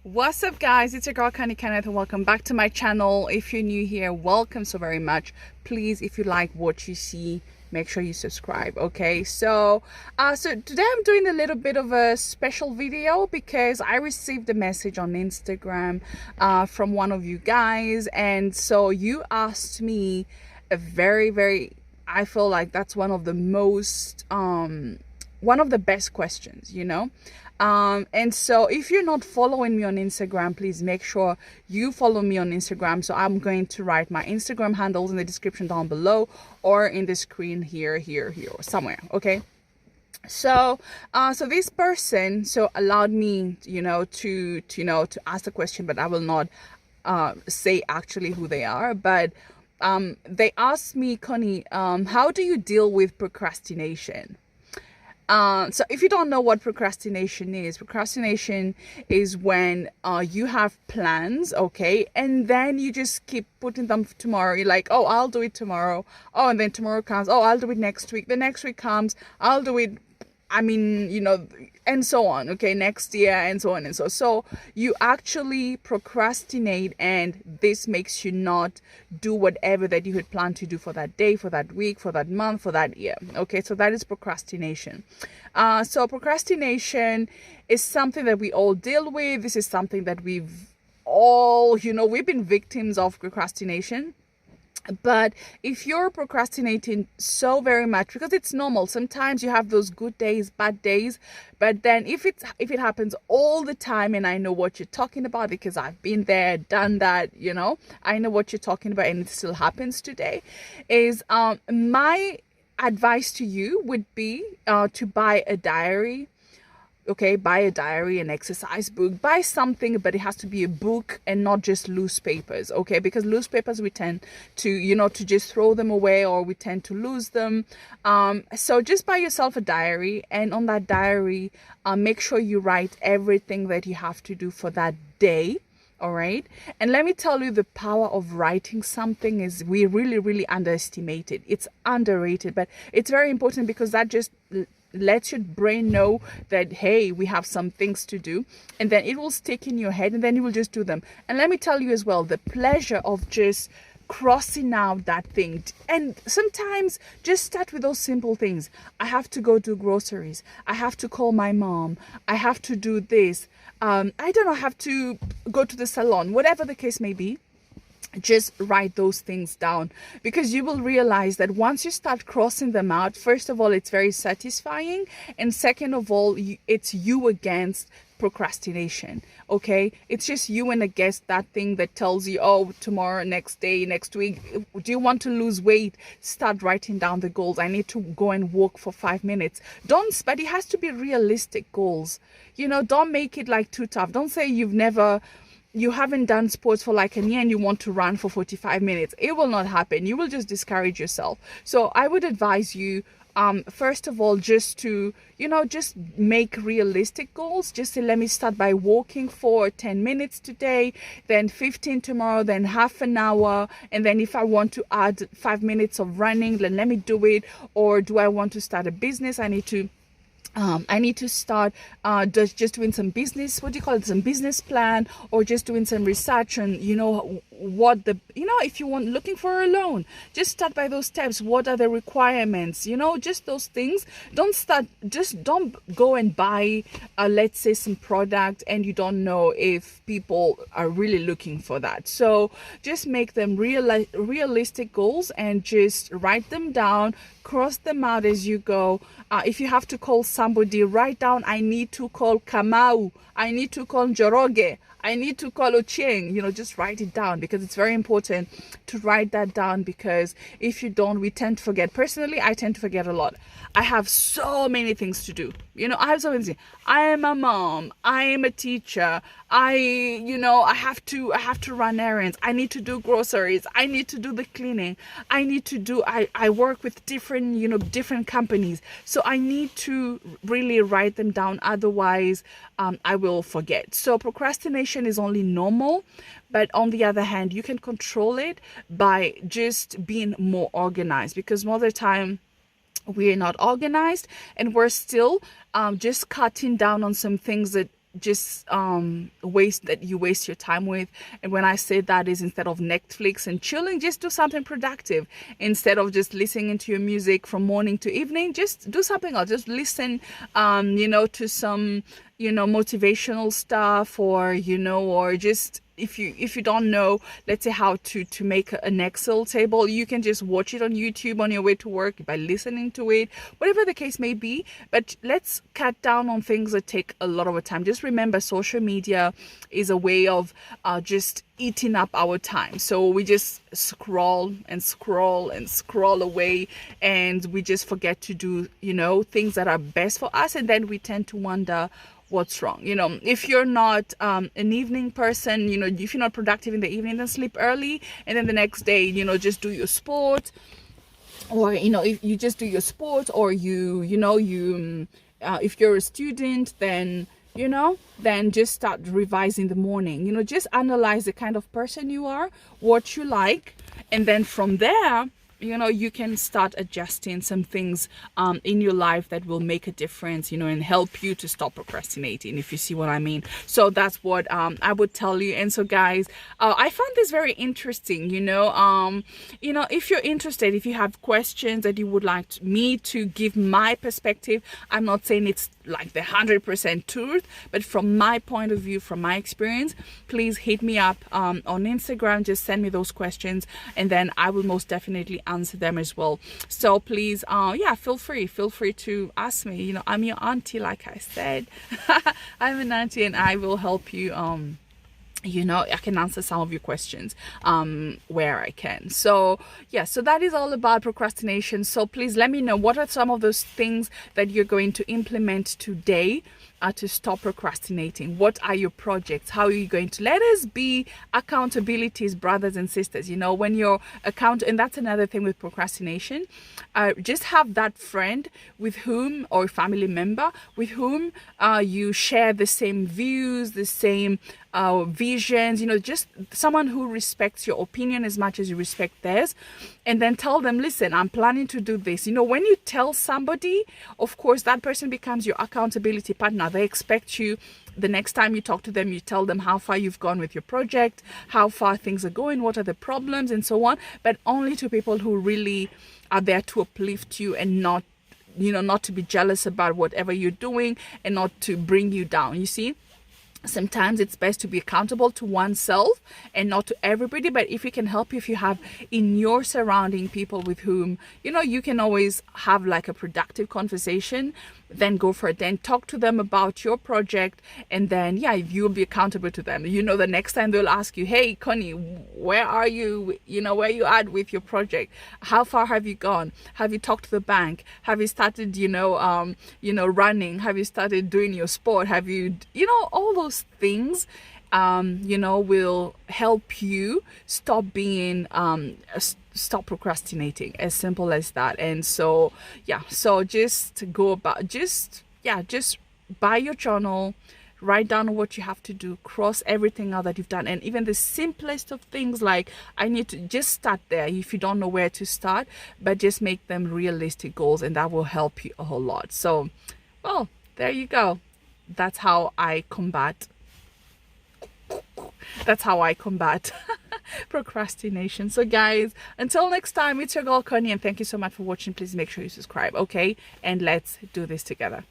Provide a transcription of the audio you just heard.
What's up, guys? It's your girl Kenneth, and welcome back to my channel. If you're new here, welcome so very much. Please, if you like what you see, make sure you subscribe. Okay, so today I'm doing a little bit of a special video because I received a message on Instagram from one of you guys, and so you asked me a very, I feel like that's one of the most one of the best questions, and so if you're not following me on Instagram, please make sure you follow me on Instagram. So I'm going to write my Instagram handles in the description down below or in the screen here or somewhere. Okay, so this person allowed me to ask the question, but I will not say actually who they are. But they asked me, Connie, how do you deal with procrastination? So if you don't know what procrastination is when you have plans, okay, and then you just keep putting them for tomorrow. You're like, oh, I'll do it tomorrow. Oh, and then tomorrow comes. Oh, I'll do it next week. The next week comes. I'll do it. And so on, okay, next year, and so on and so you actually procrastinate, and this makes you not do whatever that you had planned to do for that day, for that week, for that month, for that year. Okay, so that is procrastination. So procrastination is something that we all deal with. This is something that we've been victims of procrastination. But if you're procrastinating so very much, because it's normal, sometimes you have those good days, bad days, but then if it happens all the time, and I know what you're talking about because I've been there, done that, I know what you're talking about, and it still happens today, is my advice to you would be to buy a diary. Okay, buy a diary, an exercise book, buy something, but it has to be a book and not just loose papers. Okay, because loose papers we tend to to just throw them away, or we tend to lose them. So just buy yourself a diary, and on that diary make sure you write everything that you have to do for that day. All right, and let me tell you, the power of writing something is, we really underestimate it. It's underrated, but it's very important, because that just lets your brain know that, hey, we have some things to do, and then it will stick in your head, and then you will just do them. And let me tell you as well, the pleasure of just crossing out that thing. And sometimes just start with those simple things. I have to go do groceries, I have to call my mom, I have to do this, I don't know, I have to go to the salon, whatever the case may be. Just write those things down, because you will realize that once you start crossing them out, first of all, it's very satisfying, and second of all, it's you against procrastination. Okay, it's just you and against that thing that tells you, oh, tomorrow, next day, next week, do you want to lose weight? Start writing down the goals. I need to go and walk for 5 minutes. But it has to be realistic goals. Don't make it like too tough. Don't say you haven't done sports for like a year and you want to run for 45 minutes. It will not happen. You will just discourage yourself. So I would advise you, first of all, just to, just make realistic goals. Just say, let me start by walking for 10 minutes today, then 15 tomorrow, then half an hour. And then if I want to add 5 minutes of running, then let me do it. Or do I want to start a business? I need to start just doing some business, some business plan, or just doing some research on if you want, looking for a loan, just start by those steps. What are the requirements? Just those things. Don't go and buy let's say some product, and you don't know if people are really looking for that. So just make them realistic goals, and just write them down, cross them out as you go. If you have to call somebody, write down, I need to call Kamau, I need to call Njoroge, I need to call Ochieng. Just write it down, because it's very important to write that down, because if you don't, we tend to forget. Personally, I tend to forget a lot. I have so many things to do. I have so many things. I am a mom, I am a teacher, I have to run errands, I need to do groceries, I need to do the cleaning, I work with different companies, so I need to really write them down, otherwise I will forget. So procrastination is only normal, but on the other hand, you can control it by just being more organized, because most of the time we're not organized, and we're still just cutting down on some things that just waste your time with. And when I say that is, instead of Netflix and chilling, just do something productive. Instead of just listening to your music from morning to evening, just do something else. Just listen to some motivational stuff, or or just, if you don't know, let's say how to make an Excel table, you can just watch it on YouTube on your way to work by listening to it, whatever the case may be. But let's cut down on things that take a lot of our time. Just remember, social media is a way of just eating up our time. So we just scroll and scroll and scroll away, and we just forget to do things that are best for us, and then we tend to wonder what's wrong. If you're not an evening person, if you're not productive in the evening, then sleep early, and then the next day, just do your sport. Or if you just do your sport, or if you're a student, then then just start revising the morning. Just analyze the kind of person you are, what you like, and then from there, you can start adjusting some things in your life that will make a difference, and help you to stop procrastinating, if you see what I mean. So that's what I would tell you. And so, guys, I found this very interesting. If you're interested, if you have questions that you would like me to give my perspective, I'm not saying it's like the 100% truth, but from my point of view, from my experience, please hit me up on Instagram. Just send me those questions, and then I will most definitely answer them as well. So please, feel free to ask me. I'm your auntie, like I said. I'm an auntie, and I will help you. I can answer some of your questions where I can. So so that is all about procrastination. So please let me know, what are some of those things that you're going to implement today to stop procrastinating? What are your projects? How are you going to let us be accountabilities, brothers and sisters? When you're and that's another thing with procrastination. Just have that friend with whom, or family member with whom you share the same views, the same visions, just someone who respects your opinion as much as you respect theirs. And then tell them, listen, I'm planning to do this. When you tell somebody, of course, that person becomes your accountability partner. They expect you, the next time you talk to them, you tell them how far you've gone with your project, how far things are going, what are the problems, and so on. But only to people who really are there to uplift you, and not to be jealous about whatever you're doing, and not to bring you down. You see, sometimes it's best to be accountable to oneself and not to everybody. But if it can help you, if you have in your surrounding people with whom you can always have like a productive conversation, then go for it. Then talk to them about your project, and then you'll be accountable to them. The next time they'll ask you, hey Connie, where are you, where you at with your project? How far have you gone? Have you talked to the bank? Have you started running? Have you started doing your sport? Have you all those things will help you stop procrastinating. As simple as that. And so just go about, just buy your journal, write down what you have to do, cross everything out that you've done. And even the simplest of things, like, I need to just start there if you don't know where to start, but just make them realistic goals, and that will help you a whole lot. So, well, there you go. That's how I combat procrastination. So guys, until next time, it's your girl Connie, and thank you so much for watching. Please make sure you subscribe, okay? And let's do this together.